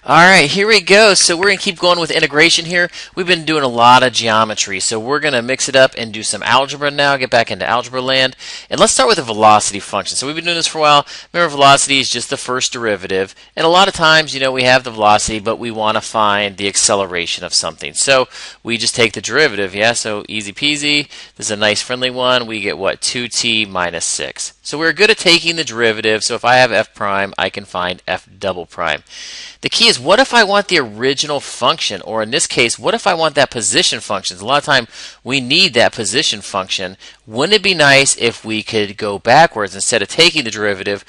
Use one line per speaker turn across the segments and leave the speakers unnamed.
All right, here we go. So we're going to keep going with integration here. We've been doing a lot of geometry, so we're going to mix it up and do some algebra now, get back into algebra land. And let's start with a velocity function. So we've been doing this for a while. Remember, velocity is just the first derivative. And a lot of times, we have the velocity, but we want to find the acceleration of something. So we just take the derivative, yeah? So easy peasy. This is a nice friendly one. We get what? 2t minus 6. So we're good at taking the derivative. So if I have f prime, I can find f double prime. The key is, what if I want the original function, or in this case, what if I want that position function? A lot of time we need that position function. Wouldn't it be nice if we could go backwards instead of taking the derivative?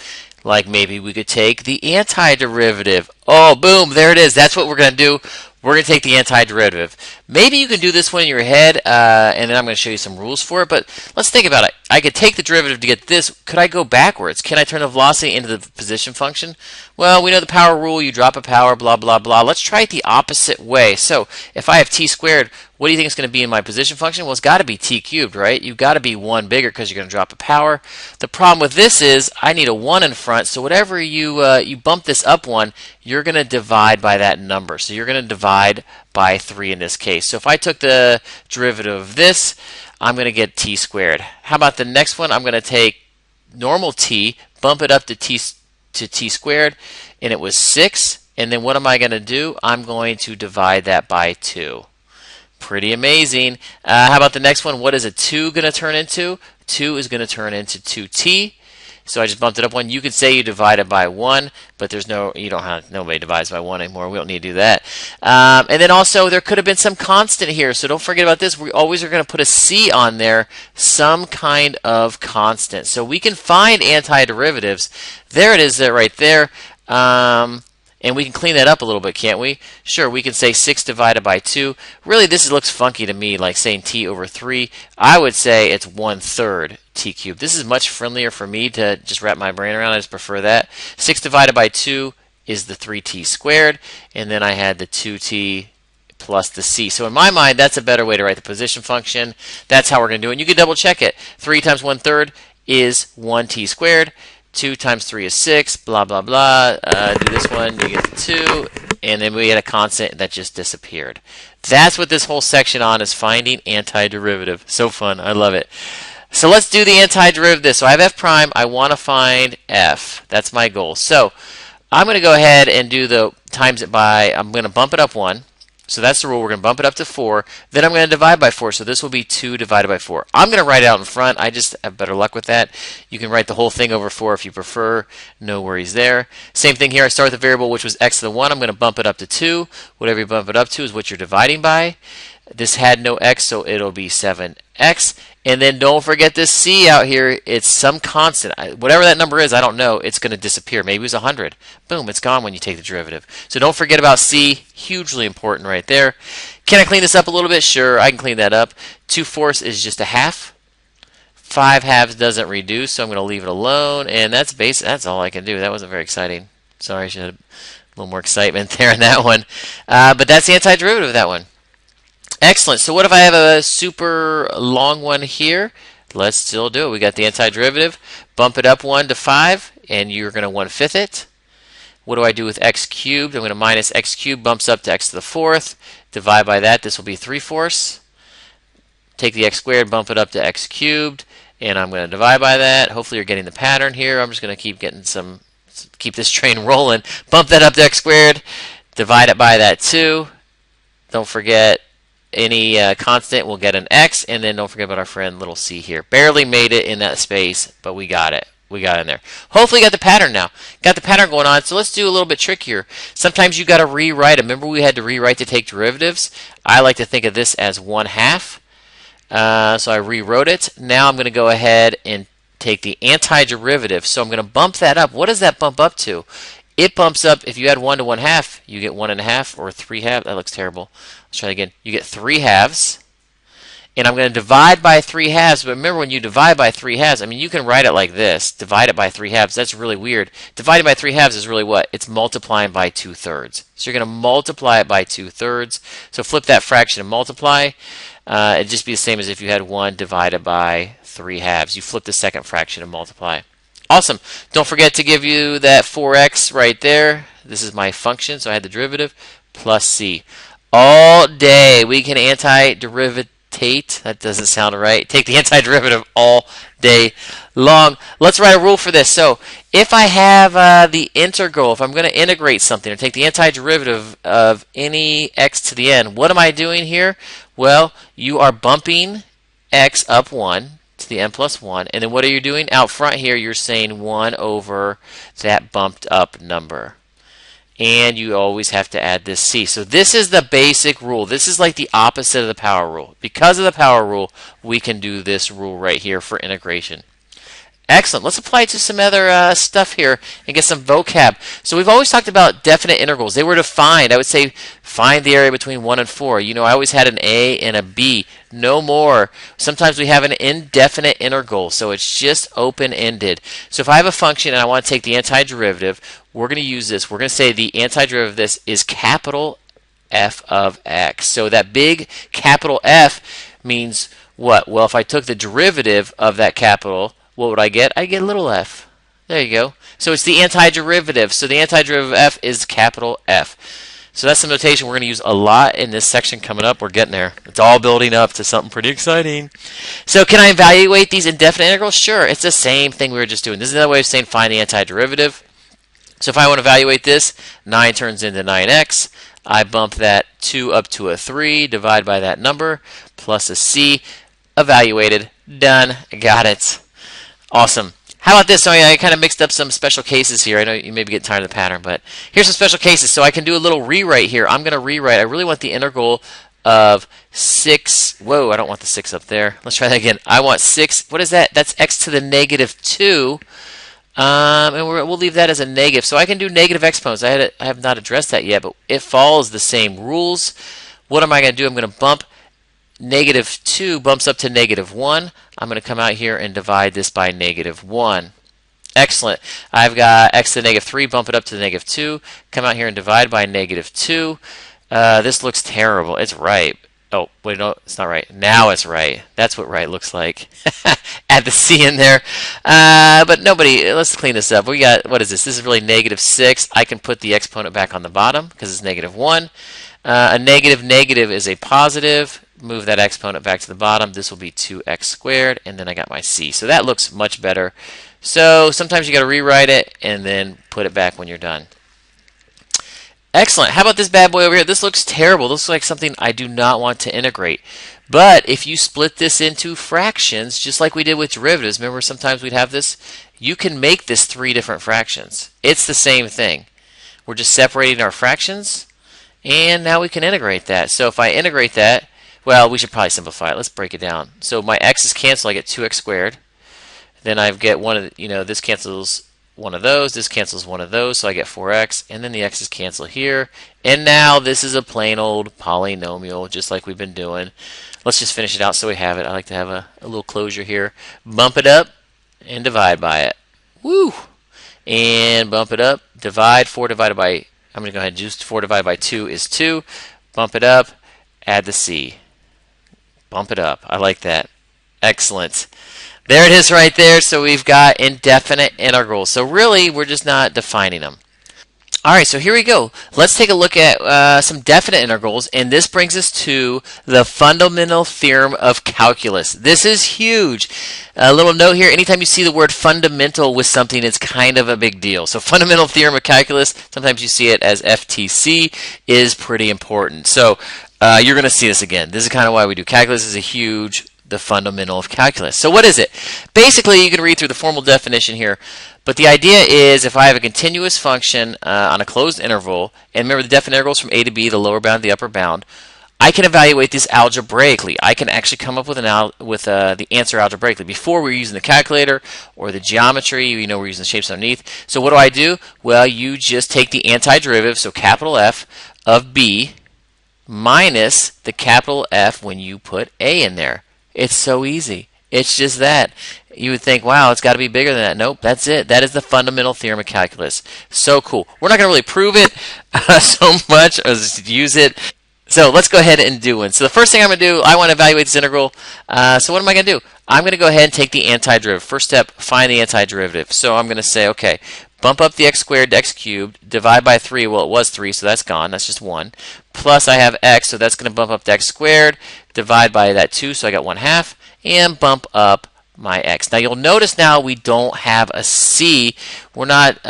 Like maybe we could take the antiderivative. Oh, boom, there it is. That's what we're going to do. We're going to take the antiderivative. Maybe you can do this one in your head, and then I'm going to show you some rules for it, but let's think about it. I could take the derivative to get this. Could I go backwards? Can I turn the velocity into the position function? Well, we know the power rule. You drop a power, blah, blah, blah. Let's try it the opposite way. So if I have t squared, what do you think is going to be in my position function? Well, it's got to be t cubed, right? You've got to be 1 bigger because you're going to drop a power. The problem with this is I need a 1 in front, so whatever you bump this up 1, you're going to divide by that number. So you're going to divide by 3 in this case. So if I took the derivative of this, I'm going to get t squared. How about the next one? I'm going to take normal t, bump it up to t squared, and it was 6. And then what am I going to do? I'm going to divide that by 2. Pretty amazing. How about the next one? What is a 2 going to turn into? 2 is going to turn into 2t. So I just bumped it up 1. You could say you divide it by 1, but nobody divides by 1 anymore. We don't need to do that. And then also there could have been some constant here. So don't forget about this. We always are going to put a c on there, some kind of constant. So we can find antiderivatives. There it is right there. And we can clean that up a little bit, can't we? Sure, we can say 6 divided by 2. Really, this looks funky to me, like saying t over 3. I would say it's 1/3 t cubed. This is much friendlier for me to just wrap my brain around. I just prefer that. 6 divided by 2 is the 3t squared. And then I had the 2t plus the c. So in my mind, that's a better way to write the position function. That's how we're going to do it. And you can double check it. 3 times 1/3 is 1t squared. 2 times 3 is 6, blah, blah, blah. Do this one, you get the 2, and then we get a constant that just disappeared. That's what this whole section on is, finding antiderivative. So fun. I love it. So let's do the antiderivative. So I have f prime. I want to find f. That's my goal. So I'm going to go ahead and do the times it by, I'm going to bump it up 1. So that's the rule. We're going to bump it up to 4. Then I'm going to divide by 4. So this will be 2 divided by 4. I'm going to write it out in front. I just have better luck with that. You can write the whole thing over 4 if you prefer. No worries there. Same thing here. I start with the variable which was x to the 1. I'm going to bump it up to 2. Whatever you bump it up to is what you're dividing by. This had no x, so it'll be 7x. And then don't forget this c out here. It's some constant. Whatever that number is, I don't know. It's going to disappear. Maybe it was 100. Boom, it's gone when you take the derivative. So don't forget about c. Hugely important right there. Can I clean this up a little bit? Sure, I can clean that up. 2/4 is just a half. 5/2 doesn't reduce, so I'm going to leave it alone. And that's basic. That's all I can do. That wasn't very exciting. Sorry, I should have a little more excitement there in that one. But that's the antiderivative of that one. Excellent. So what if I have a super long one here? Let's still do it. We got the antiderivative. Bump it up 1 to 5, and you're going to 1/5 it. What do I do with x cubed? I'm going to minus x cubed, bumps up to x to the 4th. Divide by that. This will be 3/4. Take the x squared, bump it up to x cubed, and I'm going to divide by that. Hopefully you're getting the pattern here. I'm just going to keep this train rolling. Bump that up to x squared. Divide it by that too. Don't forget, any constant will get an x, and then don't forget about our friend little c here. Barely made it in that space, but we got it. We got in there. Hopefully you got the pattern now. Got the pattern going on. So let's do a little bit trickier. Sometimes you got to rewrite it. Remember we had to rewrite to take derivatives? I like to think of this as 1/2. So I rewrote it. Now I'm going to go ahead and take the antiderivative. So I'm going to bump that up. What does that bump up to? It bumps up, if you add 1 to 1/2, you get 1.5 or 3/2. That looks terrible. Let's try it again. You get 3/2. And I'm going to divide by 3/2. But remember, when you divide by 3/2, I mean, you can write it like this. Divide it by 3/2. That's really weird. Dividing by 3/2 is really what? It's multiplying by 2/3. So you're going to multiply it by 2/3. So flip that fraction and multiply. It'd just be the same as if you had 1 divided by 3/2. You flip the second fraction and multiply. Awesome. Don't forget to give you that 4x right there. This is my function, so I had the derivative plus c. All day we can antiderivatate. That doesn't sound right. Take the antiderivative all day long. Let's write a rule for this. So if I have the integral, if I'm going to integrate something or take the antiderivative of any x to the n, what am I doing here? Well, you are bumping x up 1 to the n plus 1, and then what are you doing? Out front here, you're saying 1 over that bumped up number. And you always have to add this c. So this is the basic rule. This is like the opposite of the power rule. Because of the power rule, we can do this rule right here for integration. Excellent. Let's apply it to some other stuff here and get some vocab. So we've always talked about definite integrals. They were defined. I would say find the area between 1 and 4. You know, I always had an a and a b. No more. Sometimes we have an indefinite integral, so it's just open-ended. So if I have a function and I want to take the antiderivative, we're going to use this. We're going to say the antiderivative of this is capital F of x. So that big capital F means what? Well, if I took the derivative of that capital, what would I get? I get little f. There you go. So it's the antiderivative. So the antiderivative of f is capital F. So that's some notation we're going to use a lot in this section coming up. We're getting there. It's all building up to something pretty exciting. So can I evaluate these indefinite integrals? Sure. It's the same thing we were just doing. This is another way of saying find the antiderivative. So if I want to evaluate this, 9 turns into 9x. I bump that 2 up to a 3, divide by that number, plus a c. Evaluated. Done. Got it. Awesome. How about this? So I kind of mixed up some special cases here. I know you may be getting tired of the pattern, but here's some special cases. So I can do a little rewrite here. I'm going to rewrite. I really want the integral of 6. Whoa, I don't want the 6 up there. Let's try that again. I want 6. What is that? That's x to the negative 2. And we'll leave that as a negative. So I can do negative exponents. I have not addressed that yet, but it follows the same rules. What am I going to do? I'm going to bump negative 2 bumps up to negative 1. I'm going to come out here and divide this by negative 1. Excellent. I've got x to the negative 3, bump it up to the negative 2. Come out here and divide by negative 2. This looks terrible. It's right. Oh, wait, no, it's not right. Now it's right. That's what right looks like. Add the c in there. But nobody, let's clean this up. We got, what is this? This is really negative 6. I can put the exponent back on the bottom because it's negative 1. A negative negative is a positive. Move that exponent back to the bottom. This will be 2x squared, and then I got my c. So that looks much better. So sometimes you got to rewrite it and then put it back when you're done. Excellent. How about this bad boy over here? This looks terrible. This looks like something I do not want to integrate. But if you split this into fractions, just like we did with derivatives, remember sometimes we'd have this? You can make this 3 different fractions. It's the same thing. We're just separating our fractions, and now we can integrate that. So if I integrate that, well, we should probably simplify it. Let's break it down. So my x's cancel. I get 2x squared. Then I get one of the, this cancels one of those. This cancels one of those. So I get 4x. And then the x's cancel here. And now this is a plain old polynomial, just like we've been doing. Let's just finish it out so we have it. I like to have a little closure here. Bump it up and divide by it. Woo! And bump it up. Divide. 4 divided by, I'm going to go ahead and just 4 divided by 2 is 2. Bump it up. Add the c. Bump it up. I like that. Excellent. There it is right there. So we've got indefinite integrals. So really, we're just not defining them. All right, so here we go. Let's take a look at some definite integrals, and this brings us to the fundamental theorem of calculus. This is huge. A little note here, anytime you see the word fundamental with something, it's kind of a big deal. So fundamental theorem of calculus, sometimes you see it as FTC, is pretty important. So you're going to see this again. This is kind of why we do calculus. Is a huge, the fundamental of calculus. So what is it? Basically, you can read through the formal definition here, but the idea is if I have a continuous function on a closed interval, and remember the definite integrals from a to b, the lower bound, the upper bound, I can evaluate this algebraically. I can actually come up with the answer algebraically. Before we were using the calculator or the geometry, we're using the shapes underneath. So what do? Well, you just take the antiderivative, so capital F of b minus the capital F when you put a in there. It's so easy. It's just that. You would think, wow, it's got to be bigger than that. Nope, that's it. That is the fundamental theorem of calculus. So cool. We're not going to really prove it so much as use it. So let's go ahead and do one. So the first thing I'm going to do, I want to evaluate this integral. So what am I going to do? I'm going to go ahead and take the antiderivative. First step, find the antiderivative. So I'm going to say, okay, bump up the x squared to x cubed, divide by 3. Well, it was 3, so that's gone. That's just 1. Plus I have x, so that's going to bump up to x squared, divide by that 2, so I got 1/2, and bump up my x. Now you'll notice now we don't have a c. We're not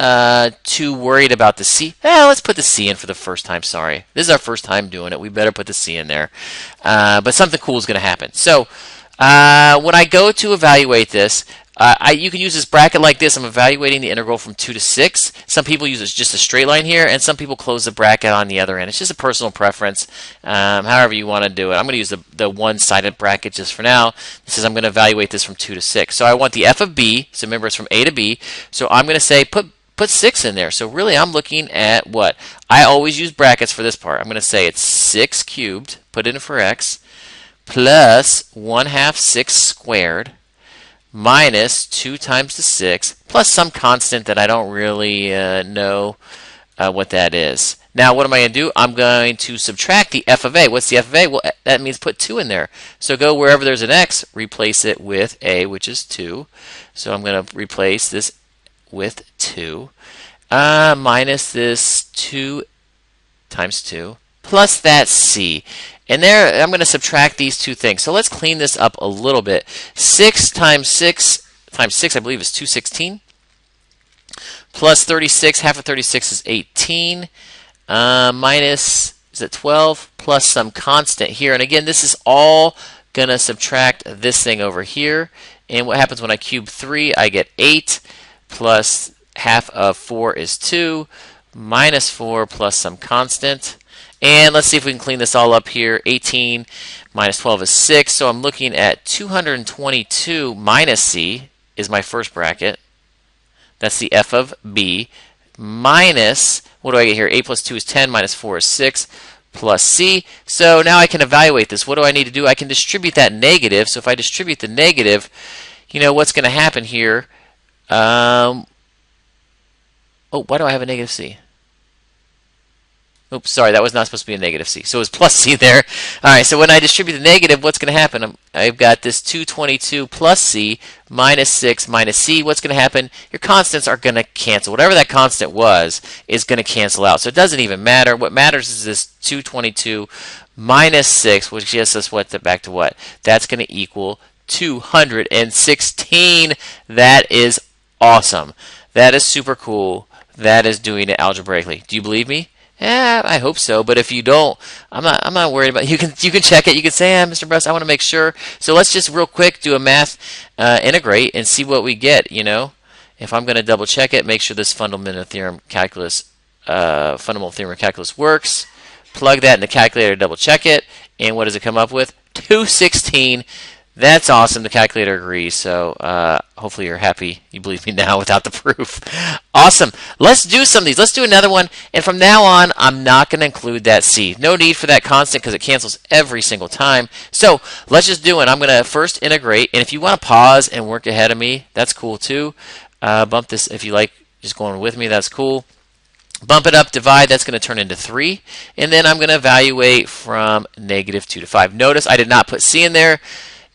too worried about the c. Let's put the c in for the first time. Sorry, this is our first time doing it. We better put the c in there. But something cool is going to happen. So when I go to evaluate this, you can use this bracket like this. I'm evaluating the integral from 2 to 6. Some people use just a straight line here, and some people close the bracket on the other end. It's just a personal preference, however you want to do it. I'm going to use the one-sided bracket just for now. This is I'm going to evaluate this from 2 to 6. So I want the f of b. So remember, it's from a to b. So I'm going to say put 6 in there. So really, I'm looking at what? I always use brackets for this part. I'm going to say it's 6 cubed, put it in for x, plus 1/2 6 squared, minus 2 times the 6, plus some constant that I don't really know what that is. Now, what am I going to do? I'm going to subtract the f of a. What's the f of a? Well, that means put 2 in there. So go wherever there's an x, replace it with a, which is 2. So I'm going to replace this with 2, minus this 2 times 2, plus that c. And there, I'm going to subtract these two things. So let's clean this up a little bit. 6 times 6 times 6, I believe, is 216. Plus 36, half of 36 is 18. Minus, is it 12? Plus some constant here. And again, this is all going to subtract this thing over here. And what happens when I cube 3? I get 8. Plus half of 4 is 2. Minus 4 plus some constant. And let's see if we can clean this all up here. 18 minus 12 is 6. So I'm looking at 222 minus c is my first bracket. That's the f of b. Minus, what do I get here? 8 plus 2 is 10, minus 4 is 6, plus c. So now I can evaluate this. What do I need to do? I can distribute that negative. So if I distribute the negative, you know what's going to happen here. Oh, why do I have a negative c? Oops, sorry, that was not supposed to be a negative c. So it was plus c there. All right, so when I distribute the negative, what's going to happen? I've got this 222 plus c minus 6 minus c. What's going to happen? Your constants are going to cancel. Whatever that constant was is going to cancel out. So it doesn't even matter. What matters is this 222 minus 6, which gets us what? Back to what? That's going to equal 216. That is awesome. That is super cool. That is doing it algebraically. Do you believe me? Yeah, I hope so. But if you don't, I'm not worried about it. You can check it. You can say, Mr. Bruss, I want to make sure. So let's just real quick do a math integrate and see what we get. You know, if I'm going to double check it, make sure this fundamental theorem calculus works. Plug that in the calculator, double check it, and what does it come up with? 216. That's awesome. The calculator agrees. So hopefully you're happy. You believe me now without the proof. Awesome. Let's do some of these. Let's do another one. And from now on, I'm not going to include that c. No need for that constant because it cancels every single time. So let's just do it. I'm going to first integrate. And if you want to pause and work ahead of me, that's cool too. Bump this if you like. Just going with me. That's cool. Bump it up, divide, that's going to turn into 3. And then I'm going to evaluate from negative 2 to 5. Notice I did not put c in there.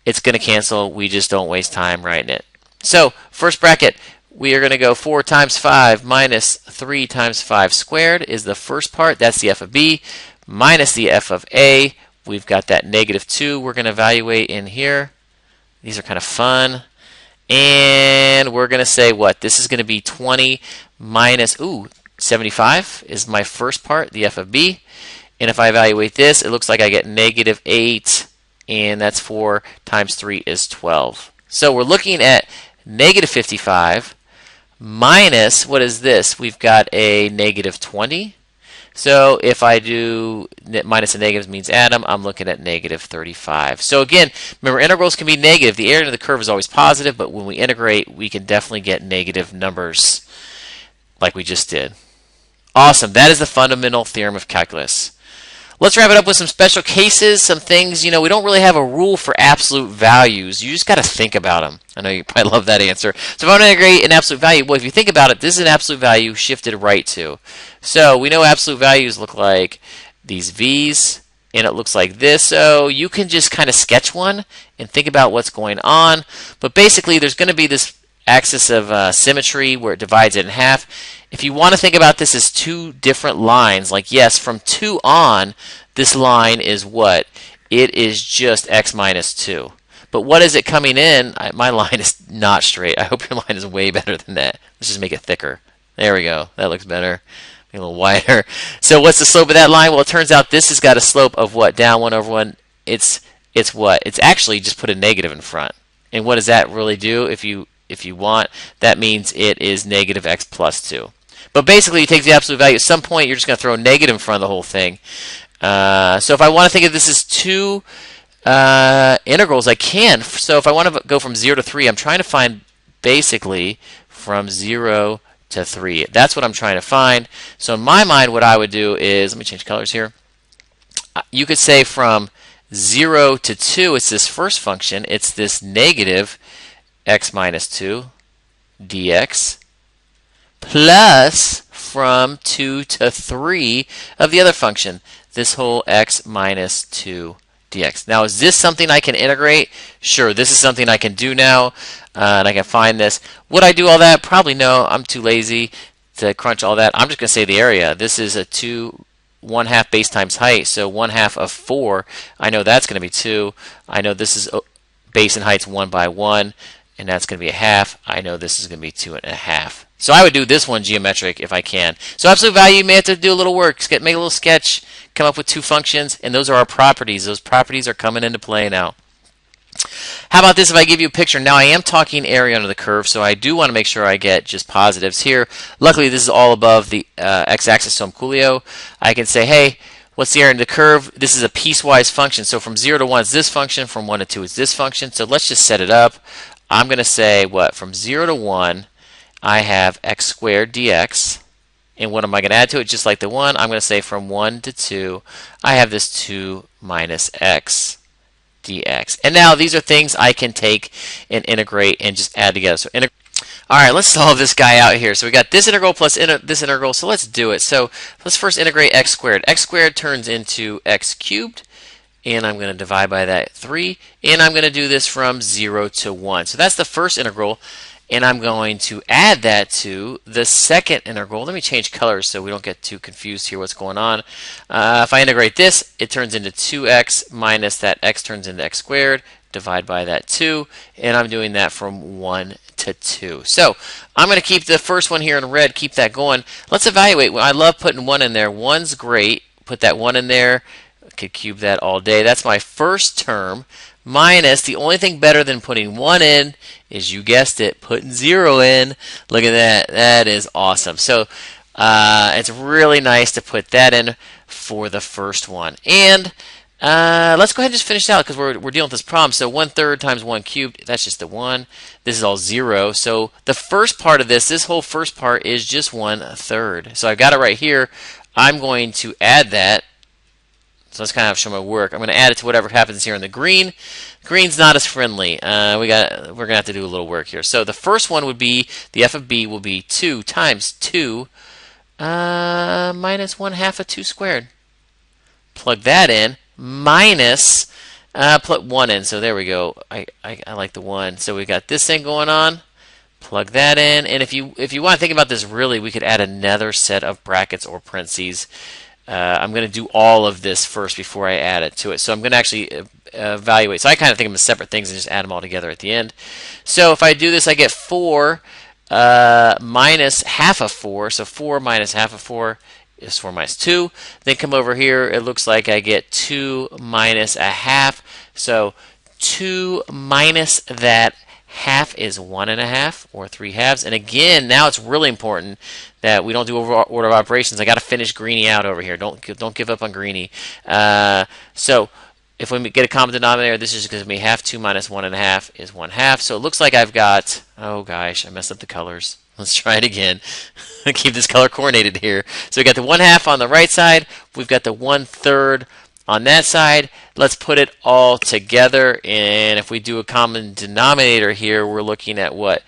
It's going to cancel. We just don't waste time writing it. So first bracket, we are going to go 4 times 5 minus 3 times 5 squared is the first part. That's the f of b minus the f of a. We've got that negative 2 we're going to evaluate in here. These are kind of fun. And we're going to say what? This is going to be 20 minus, 75 is my first part, the f of b. And if I evaluate this, it looks like I get negative 8. And that's 4 times 3 is 12. So we're looking at negative 55 minus, what is this? We've got a negative 20. So if I do minus a negative means add them, I'm looking at negative 35. So again, remember integrals can be negative. The area of the curve is always positive, but when we integrate, we can definitely get negative numbers like we just did. Awesome. That is the fundamental theorem of calculus. Let's wrap it up with some special cases, some things, we don't really have a rule for absolute values. You just got to think about them. I know you probably love that answer. So if I want to integrate an absolute value, well, if you think about it, this is an absolute value shifted right to. So we know absolute values look like these v's, and it looks like this. So you can just kind of sketch one and think about what's going on. But basically, there's going to be this axis of symmetry where it divides it in half. If you want to think about this as two different lines, like yes, from 2 on, this line is what? It is just x minus 2. But what is it coming in? My line is not straight. I hope your line is way better than that. Let's just make it thicker. There we go. That looks better. Make it a little wider. So what's the slope of that line? Well, it turns out this has got a slope of what? Down 1 over 1. It's what? It's actually just put a negative in front. And what does that really do? If you want, that means it is negative x plus 2. But basically, you take the absolute value. At some point, you're just going to throw a negative in front of the whole thing. So if I want to think of this as two integrals, I can. So if I want to go from 0 to 3, I'm trying to find basically from 0 to 3. That's what I'm trying to find. So in my mind, what I would do is, let me change colors here. You could say from 0 to 2, it's this first function. It's this negative x minus 2 dx plus from 2 to 3 of the other function, this whole x minus 2 dx. Now, is this something I can integrate? Sure, this is something I can do now, and I can find this. Would I do all that? Probably no. I'm too lazy to crunch all that. I'm just going to say the area. This is a 1/2 base times height, so 1/2 of 4. I know that's going to be 2. I know this is base and height's 1 by 1, and that's going to be a half. I know this is going to be 2.5. So I would do this one geometric if I can. So absolute value, you may have to do a little work, make a little sketch, come up with two functions, and those are our properties. Those properties are coming into play now. How about this if I give you a picture? Now I am talking area under the curve, so I do want to make sure I get just positives here. Luckily, this is all above the x-axis, so I'm coolio. I can say, hey, what's the area under the curve? This is a piecewise function. So from 0 to 1 is this function, from 1 to 2 is this function. So let's just set it up. I'm going to say, what, from 0 to 1, I have x squared dx. And what am I going to add to it? Just like the 1, I'm going to say from 1 to 2, I have this 2 minus x dx. And now these are things I can take and integrate and just add together. So all right, let's solve this guy out here. So we got this integral plus this integral, so let's do it. So let's first integrate x squared. X squared turns into x cubed, and I'm going to divide by that 3, and I'm going to do this from 0 to 1. So that's the first integral, and I'm going to add that to the second integral. Let me change colors so we don't get too confused here what's going on. If I integrate this, it turns into 2x minus that x turns into x squared, divide by that 2, and I'm doing that from 1 to 2. So I'm going to keep the first one here in red, keep that going. Let's evaluate. I love putting 1 in there. 1's great. Put that 1 in there. I could cube that all day. That's my first term. Minus, the only thing better than putting 1 in is, you guessed it, putting 0 in. Look at that. That is awesome. So it's really nice to put that in for the first one. And let's go ahead and just finish it out because we're dealing with this problem. So 1/3 times 1 cubed, that's just the 1. This is all 0. So the first part of this whole first part is just 1/3. So I've got it right here. I'm going to add that. So let's kind of show my work. I'm going to add it to whatever happens here in the green. Green's not as friendly. We're going to have to do a little work here. So the first one would be, the f of b will be 2 times 2 minus 1/2 of 2 squared. Plug that in. Minus, put 1 in. So there we go. I like the 1. So we got this thing going on. Plug that in. And if you want to think about this really, we could add another set of brackets or parentheses. I'm going to do all of this first before I add it to it. So I'm going to actually evaluate. So I kind of think of them as separate things and just add them all together at the end. So if I do this, I get 4 minus half of 4. So 4 minus half of 4 is 4 minus 2. Then come over here. It looks like I get 2 minus a half. So 2 minus that half is 1.5 or 3/2. And again, now it's really important that we don't do order of operations. I got to finish Greenie out over here. Don't give up on Greenie. So if we get a common denominator, this is going to be half 2 minus 1.5 is 1/2. So it looks like I've got, oh gosh, I messed up the colors. Let's try it again. Keep this color coordinated here. So we got the 1/2 on the right side. We've got the 1/3 on that side. Let's put it all together. And if we do a common denominator here, we're looking at what?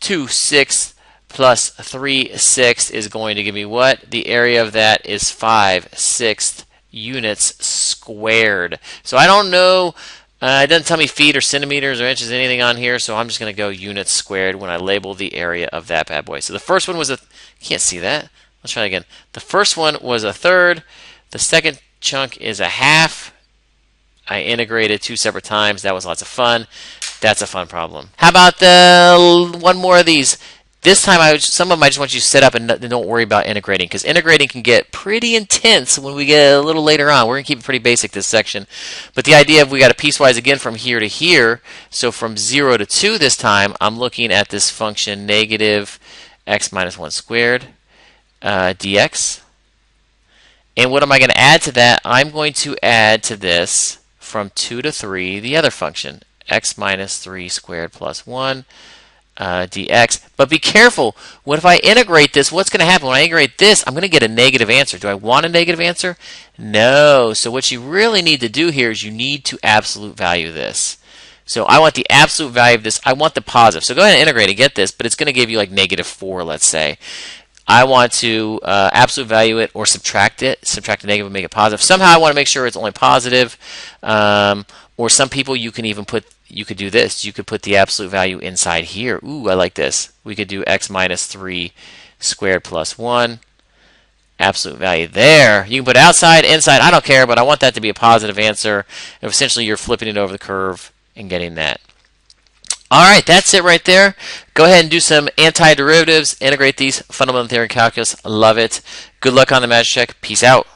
2/6 plus 3/6 is going to give me what? The area of that is 5/6 units squared. So I don't know, it doesn't tell me feet or centimeters or inches, anything on here, so I'm just going to go units squared when I label the area of that bad boy. So the first one was can't see that. Let's try it again. The first one was a third. The second chunk is a half. I integrated 2 separate times. That was lots of fun. That's a fun problem. How about one more of these? This time, some of them I just want you to set up and don't worry about integrating, because integrating can get pretty intense when we get a little later on. We're going to keep it pretty basic this section. But the idea of we got a piecewise again from here to here, so from 0 to 2 this time, I'm looking at this function negative x minus 1 squared dx. And what am I going to add to that? I'm going to add to this from 2 to 3 the other function, x minus 3 squared plus 1 dx. But be careful. What if I integrate this? What's going to happen? When I integrate this, I'm going to get a negative answer. Do I want a negative answer? No. So what you really need to do here is you need to absolute value this. So I want the absolute value of this. I want the positive. So go ahead and integrate and get this, but it's going to give you like -4, let's say. I want to absolute value it or subtract it. Subtract the negative and make it positive. Somehow I want to make sure it's only positive. Or some people you could do this. You could put the absolute value inside here. Ooh, I like this. We could do x minus 3 squared plus 1. Absolute value there. You can put outside, inside, I don't care, but I want that to be a positive answer. And essentially you're flipping it over the curve and getting that. All right, that's it right there. Go ahead and do some antiderivatives. Integrate these. Fundamental theory calculus. Love it. Good luck on the magic check. Peace out.